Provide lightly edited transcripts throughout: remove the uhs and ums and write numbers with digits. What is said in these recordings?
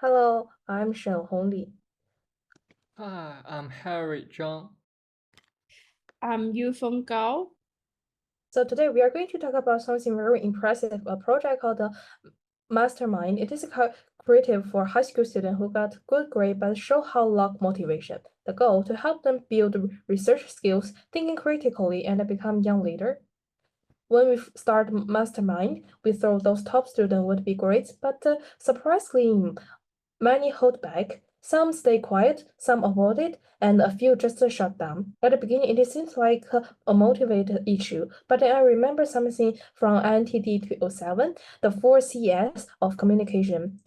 Hello, I'm Shen Hongli. Hi, I'm Harry Zhang. I'm Yu Feng Gao. So today we are going to talk about something very impressive, a project called the Mastermind. It is creative for high school students who got good grade but show how lack motivation. The goal to help them build research skills, thinking critically, and become young leader. When we start Mastermind, we thought those top students would be great, but surprisingly, many hold back. Some stay quiet, some avoid it, and a few just shut down. At the beginning, it seems like a motivated issue, but then I remember something from INT D 207, the 4 Cs of communication: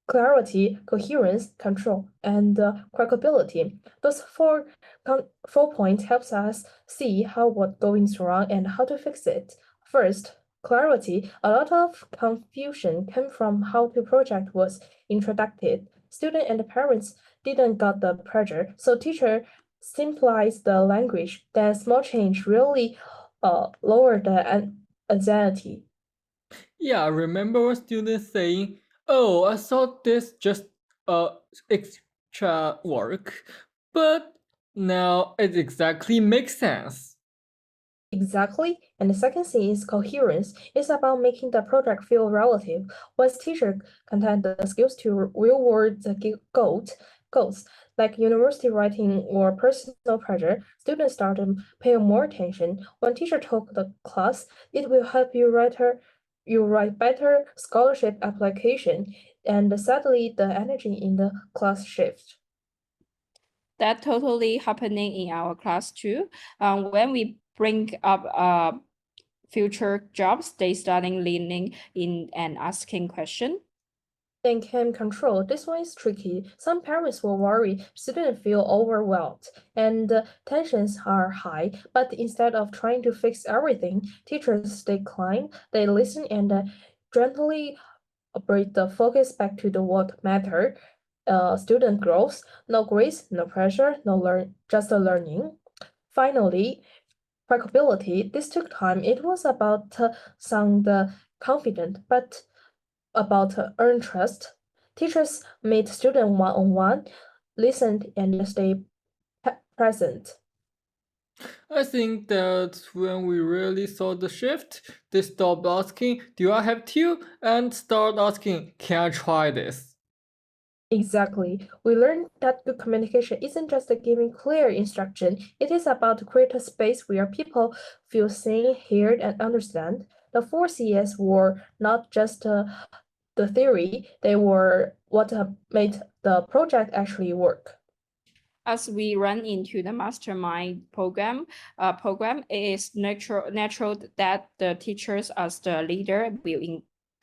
clarity, coherence, control, and crackability. Those 4 points helps us see how what's going wrong and how to fix it. First, clarity. A lot of confusion came from how the project was introduced. Students and parents didn't got the pressure, so teacher simplifies the language. Then small change really lower the anxiety. Yeah, I remember a student saying, "Oh, I thought this just extra work, but now it exactly makes sense." Exactly. And the second thing is coherence. It's about making the project feel relative. Once teacher content the skills to real-world goals, like university writing or personal pressure, students start to pay more attention. When teacher talk the class, it will help you write better scholarship application. And sadly, the energy in the class shifts. That totally happening in our class too. When we bring up future jobs, they starting leaning in and asking question. Then came control. This one is tricky. Some parents will worry students feel overwhelmed and tensions are high. But instead of trying to fix everything, teachers stay calm. They listen and gently bring the focus back to the what matter. Student growth, no grades, no pressure, just a learning. Finally, practicability. This took time. It was about sound confident, but about earn trust. Teachers meet student one-on-one, listened and stay present. I think that's when we really saw the shift. They stopped asking, "Do I have to?" and start asking, "Can I try this?" Exactly. We learned that good communication isn't just giving clear instruction, it is about to create a space where people feel seen, heard, and understand. The 4 Cs were not just the theory, they were what made the project actually work. As we run into the mastermind program, it is natural that the teachers as the leader will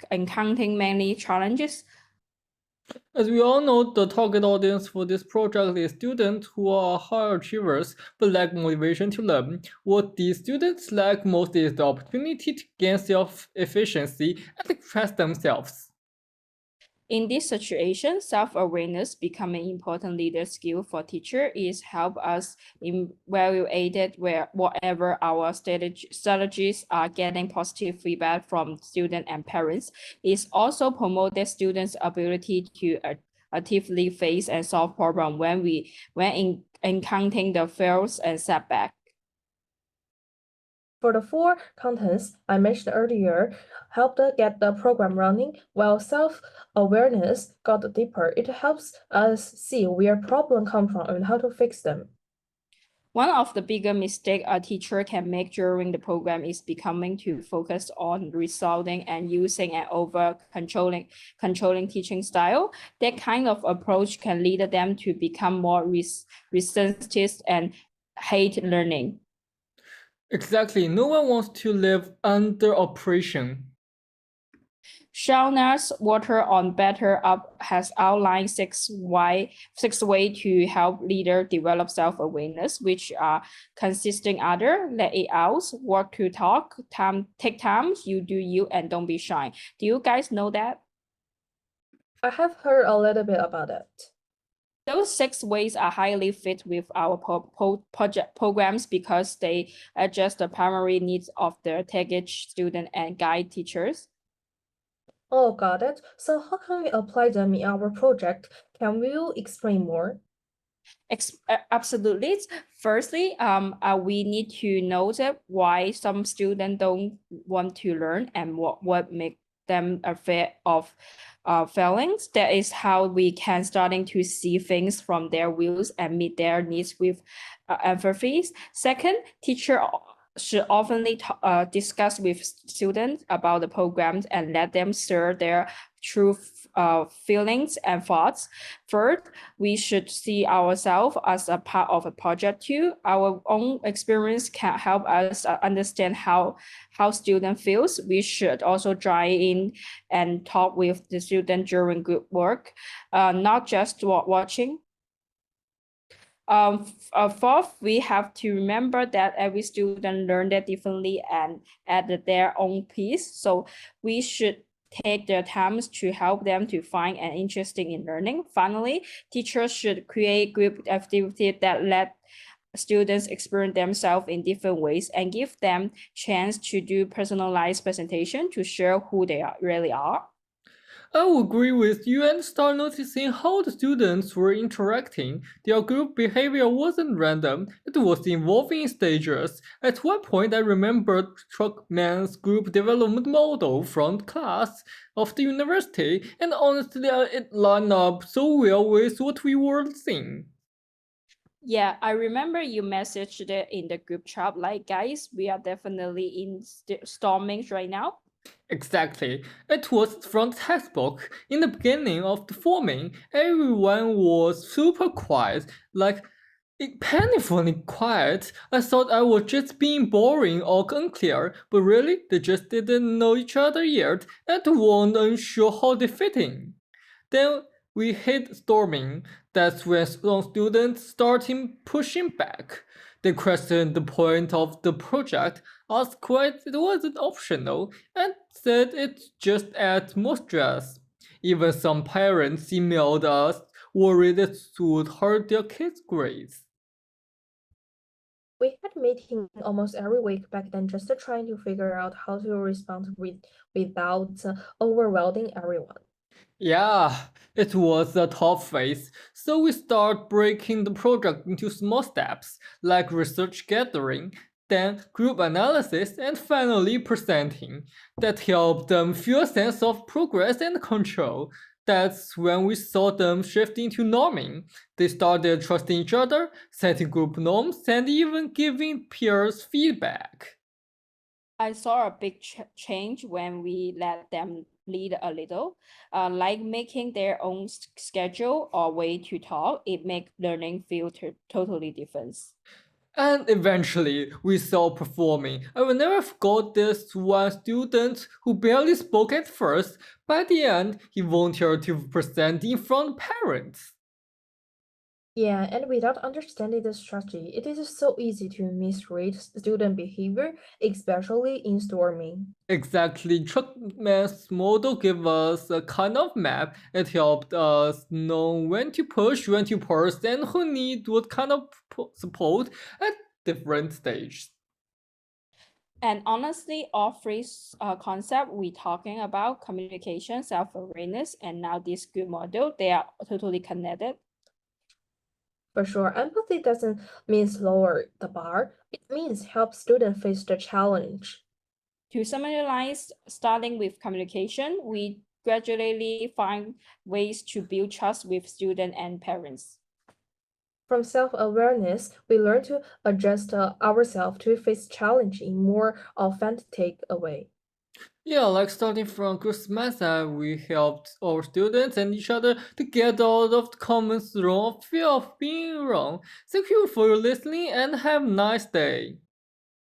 encounter many challenges. As we all know, the target audience for this project is students who are high achievers but lack motivation to learn. What these students lack most is the opportunity to gain self-efficiency and express themselves. In this situation, self-awareness becoming important leader skill for teacher is help us evaluate whatever our strategies are getting positive feedback from students and parents. It also promoted students' ability to actively face and solve problem when encountering the fails and setback. For the 4 contents I mentioned earlier, helped get the program running, while self-awareness got deeper. It helps us see where problems come from and how to fix them. One of the bigger mistakes a teacher can make during the program is becoming too focused on resolving and using an over controlling teaching style. That kind of approach can lead them to become more resistant and hate learning. Exactly, no one wants to live under oppression. Shauna's Water on Better Up has outlined six ways to help leaders develop self-awareness, which are consistent other, let it out, work to talk, take time, you do you, and don't be shy. Do you guys know that? I have heard a little bit about it. Those 6 ways are highly fit with our project programs because they address the primary needs of the target student and guide teachers. Oh, got it. So how can we apply them in our project? Can you explain more? Absolutely. Firstly, we need to know that why some students don't want to learn and what make them afraid of failings. That is how we can starting to see things from their views and meet their needs with empathy. Second, teacher should oftenly discuss with students about the programs and let them share their true feelings and thoughts. Third, we should see ourselves as a part of a project too. Our own experience can help us understand how student feels. We should also try in and talk with the student during group work, not just watching. Fourth, we have to remember that every student learned it differently and at their own pace. So we should take their times to help them to find an interesting in learning. Finally, teachers should create group activities that let students experience themselves in different ways and give them chance to do personalized presentation to share who they really are. I would agree with you and start noticing how the students were interacting. Their group behavior wasn't random, it was evolving in stages. At one point, I remembered Truckman's group development model from class of the university, and honestly, it lined up so well with what we were seeing. Yeah, I remember you messaged it in the group chat like, guys, we are definitely in storming right now. Exactly. It was from the textbook. In the beginning of the forming, everyone was super quiet, like painfully quiet. I thought I was just being boring or unclear, but really, they just didn't know each other yet and weren't unsure how they fit in. Then we hit storming. That's when some students started pushing back. They questioned the point of the project, asked why it wasn't optional, and said it just adds more stress. Even some parents emailed us worried it would hurt their kids' grades. We had meeting almost every week back then just trying to figure out how to respond without overwhelming everyone. Yeah, it was a tough phase, so we start breaking the project into small steps, like research gathering, then group analysis, and finally presenting. That helped them feel a sense of progress and control. That's when we saw them shifting to norming. They started trusting each other, setting group norms, and even giving peers feedback. I saw a big change when we let them lead a little, like making their own schedule or way to talk. It makes learning feel totally different. And eventually, we saw performing. I will never forget this one student who barely spoke at first. By the end, he volunteered to present in front of parents. Yeah, and without understanding the strategy, it is so easy to misread student behavior, especially in storming. Exactly, Truckman's model gave us a kind of map. It helped us know when to push, when to pause, and who need what kind of support at different stages. And honestly, all three concepts we talking about, communication, self-awareness, and now this good model, they are totally connected. For sure, empathy doesn't mean lower the bar, it means help students face the challenge. To summarize, starting with communication, we gradually find ways to build trust with students and parents. From self-awareness, we learn to adjust ourselves to face challenge in more authentic a way. Yeah, like starting from Christmas, we helped our students and each other to get out of the common wrong of fear of being wrong. Thank you for your listening and have a nice day.